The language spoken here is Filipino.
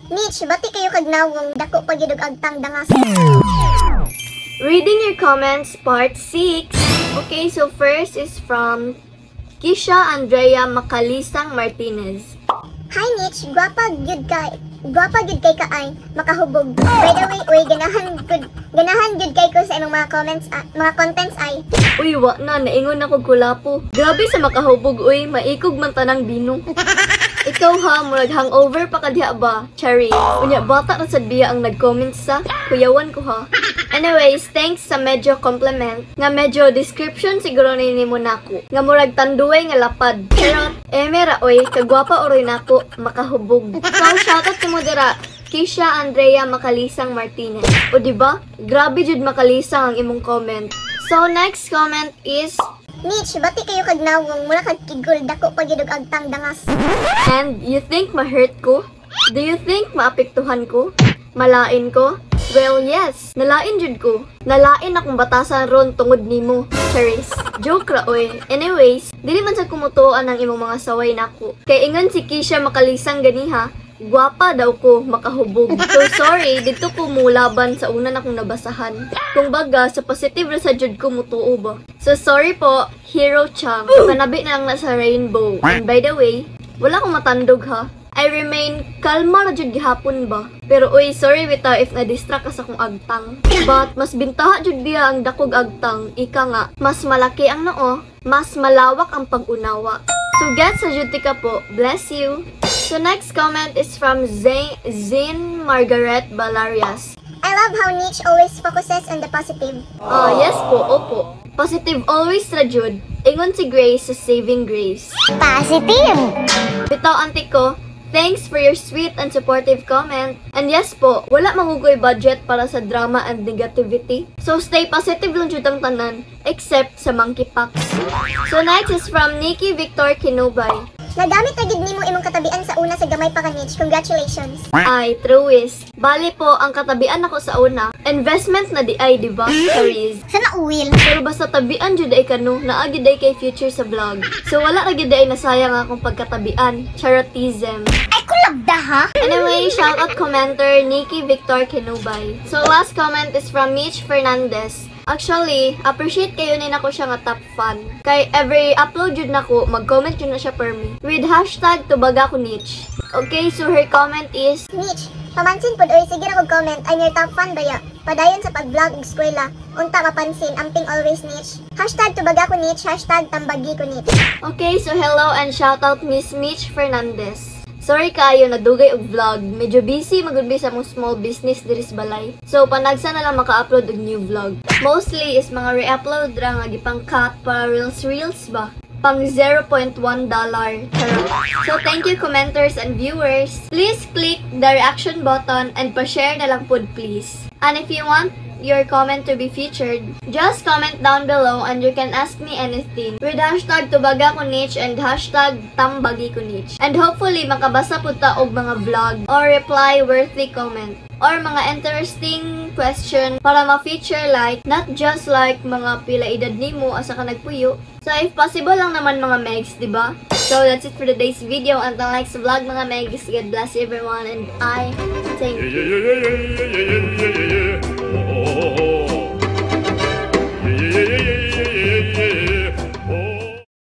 Mitch, bati kayo kag nawong dako pagidog agtang dangas. Reading your comments, part 6. Okay, so first is from Kisha Andrea Macalisang Martinez. Hi Mitch, gwapa gyud kay kaay makahubog. By the way, uy, ganahan gyud kay ko sa imong mga comments, mga contents ay. Uy, wa na, naingon ako kulapo. Grabe sa makahubog, uy, maikog man tanang bino. Ikaw ha, murag hangover pa ka diha ba? Cherry. Unya, bata na sad biya ang nag-comment sa kuyawan ko ha. Anyways, thanks sa medyo compliment. Nga medyo description siguro na mo nako. Nga murag tanduay nga lapad. Pero, mera oy, kagwapa oroy nako, makahubog. So, shoutout mo dira, Kisha Andrea Macalisang Martinez. O diba? Grabe jud makalisang ang imong comment. So, next comment is Mitch, bati kayo kag nawong mula kag kigol dako pagidog agtang dangas. And you think ma-hurt ko? Do you think maapektuhan ko? Malain ko? Well, yes. Nalain jud ko. Nalain akong batasan ron tungod nimo. Charis. Joke ra oy. Anyways, dili man sa kumutuan ang imong mga saway nako. Kay ingon si Kisha Macalisang ganiha, gwapa daw ko, makahubog. So sorry, dito ko mulaban sa una na kong nabasahan. Kung baga, sa positive ra sa jud ko mutuo ba. So sorry po, Hero Chang. Manabi na lang na sa rainbow. And by the way, wala akong matandog ha. I remain kalma na jud gihapon ba. Pero uy, sorry bitaw if na-distract ka sa kong agtang. But mas bintaha jud biya ang dakog agtang. Ika nga, mas malaki ang noo, mas malawak ang pag-unawa. So get sa jud ka po. Bless you. So next comment is from Zane Margaret Balarias. I love how Mitch always focuses on the positive. Yes po, opo. Positive always ra jud. Ingon si Grace sa Saving Grace. Positive! Bitaw auntie ko, thanks for your sweet and supportive comment. And yes po, wala mangugoy budget para sa drama and negativity. So stay positive lang jud ang tanan, except sa monkeypox. So next is from Nikki Victor Kinubay. Nagamit na gid nimo imong katabian sa una sa gamay pa ka Mitch. Congratulations. Ay, truest. Bali po, ang katabian ako sa una, investment na di ay, diba? Charis. Sana uwil. Pero basta tabian jud ay kano, naagi day kay future sa vlog. So wala ra gid ay nasayang akong pagkatabian. Charitism. Ay, kulabda ha? Anyway, shoutout commenter Nikki Victor Kinubay. So last comment is from Mitch Fernandez. Actually, appreciate kayo ni nako siya nga top fan. Kay every upload jud nako, mag-comment jud na siya per me. With hashtag tubaga ko Nitch. Okay, so her comment is Mitch, pamansin pod oy, sige ra kog comment. I'm your top fan baya. Padayon sa pag-vlog ug eskwela. Unta mapansin, amping always Nitch. Hashtag tubaga ko Nitch, hashtag tambagi ko Nitch. Okay, so hello and shoutout Miss Mitch Fernandez. Sorry kaayo, nadugay og vlog. Medyo busy magudbi sa mong small business diri sa balay. So, panagsa na lang maka-upload og new vlog. Mostly is mga re-upload ra nga gipang-cut para reels ba? Pang $0.1. So, thank you commenters and viewers. Please click the reaction button and pa-share na lang pod please. And if you want your comment to be featured, just comment down below and you can ask me anything with hashtag tubaga ko Nitch and hashtag tambagi ko Nitch. And hopefully makabasa po ta og mga vlog or reply worthy comment or mga interesting question para ma-feature like, not just like mga pila edad nimo asa ka nagpuyo. So if possible lang naman mga megs, diba? So that's it for today's video. Until next vlog mga megs, God bless everyone and I thank you. Yeah.